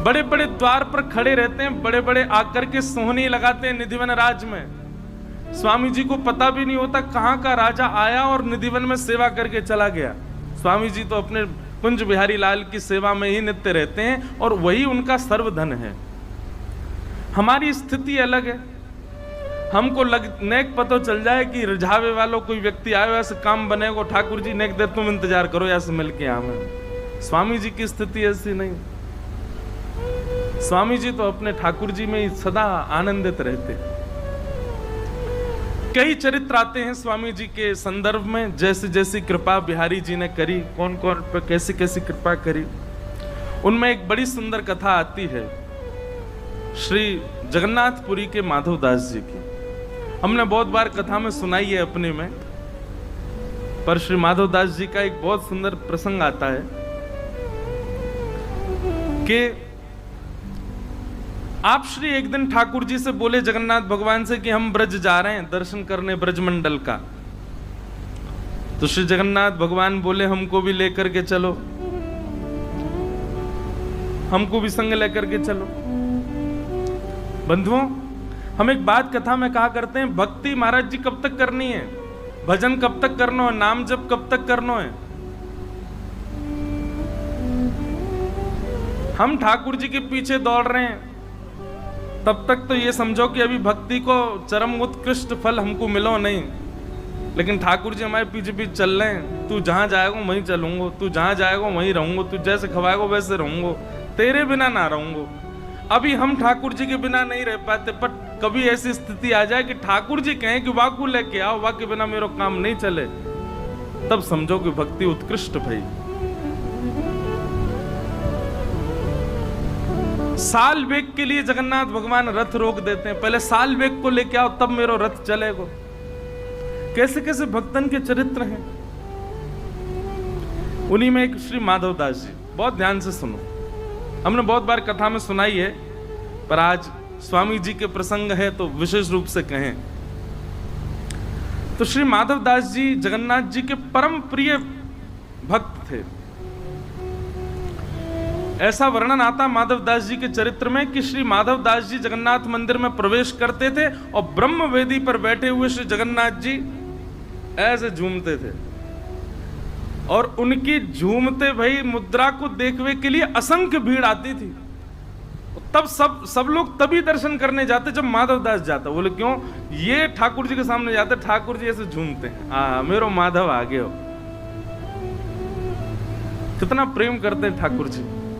बड़े बड़े द्वार पर खड़े रहते हैं, बड़े बड़े आकर के सोहनी लगाते हैं निधिवन राज में। स्वामी जी को पता भी नहीं होता कहां का राजा आया और निधिवन में सेवा करके चला गया। स्वामी जी तो अपने कुंज बिहारी लाल की सेवा में ही नित्य रहते हैं और वही उनका सर्वधन है। हमारी स्थिति अलग है। हमको नेक पता चल जाए कि रिझावे वालों कोई व्यक्ति आए, ऐसे काम बनेगा, ठाकुर जी नेक दे, तुम इंतजार करो, ऐसे मिलके आवे। स्वामी जी की स्थिति ऐसी नहीं। स्वामी जी तो अपने ठाकुर जी में ही सदा आनंदित रहते। कई चरित्र आते हैं स्वामी जी के संदर्भ में, जैसे जैसी कृपा बिहारी जी ने करी, कौन कौन पर कैसी कैसी कृपा करी। उनमें एक बड़ी सुंदर कथा आती है श्री जगन्नाथपुरी के माधवदास जी की। हमने बहुत बार कथा में सुनाई है अपने में, पर श्री माधवदास जी का एक बहुत सुंदर प्रसंग आता है कि आप श्री एक दिन ठाकुर जी से बोले जगन्नाथ भगवान से कि हम ब्रज जा रहे हैं दर्शन करने ब्रजमंडल का। तो श्री जगन्नाथ भगवान बोले हमको भी लेकर के चलो, हमको भी संग लेकर के चलो। बंधुओं, हम एक बात कथा में कहा करते हैं, भक्ति महाराज जी कब तक करनी है, भजन कब तक करना है, नाम जप कब तक करना है। हम ठाकुर जी के पीछे दौड़ रहे हैं तब तक तो ये समझो कि अभी भक्ति को चरम उत्कृष्ट फल हमको मिलो नहीं, लेकिन ठाकुर जी हमारे पीछे पीछे चल रहे हैं। तू जहां जाएगा वहीं चलूंगा, तू जहां जाएगा वहीं रहूंगा, तू जैसे खवाएगा वैसे रहूंगा, तेरे बिना ना रहूंगा। अभी हम ठाकुर जी के बिना नहीं रह पाते, पर कभी ऐसी स्थिति आ जाए कि ठाकुर जी कहें कि वाह को लेके आओ, वाह के बिना मेरा काम नहीं चले, तब समझो कि भक्ति उत्कृष्ट भई। साल वेग के लिए जगन्नाथ भगवान रथ रोक देते हैं, पहले साल वेग को लेके आओ तब मेरा रथ चलेगा। कैसे कैसे भक्तन के चरित्र हैं। उन्हीं में एक श्री माधवदास जी, बहुत ध्यान से सुनो, हमने बहुत बार कथा में सुनाई है, पर आज स्वामी जी के प्रसंग है तो विशेष रूप से कहें। तो श्री माधवदास जी जगन्नाथ जी के परम प्रिय भक्त थे। ऐसा वर्णन आता माधवदास जी के चरित्र में कि श्री माधवदास जी जगन्नाथ मंदिर में प्रवेश करते थे और ब्रह्म वेदी पर बैठे हुए श्री जगन्नाथ जी ऐसे झूमते थे, और उनकी झूमते भई मुद्रा को देखने के लिए असंख्य भीड़ आती थी। तब सब लोग तभी दर्शन करने जाते जब माधवदास जाता। बोले क्यों? ये ठाकुर जी के सामने जाते, ठाकुर जी ऐसे झूमते हैं, मेरो माधव आगे हो। कितना प्रेम करते हैं ठाकुर जी।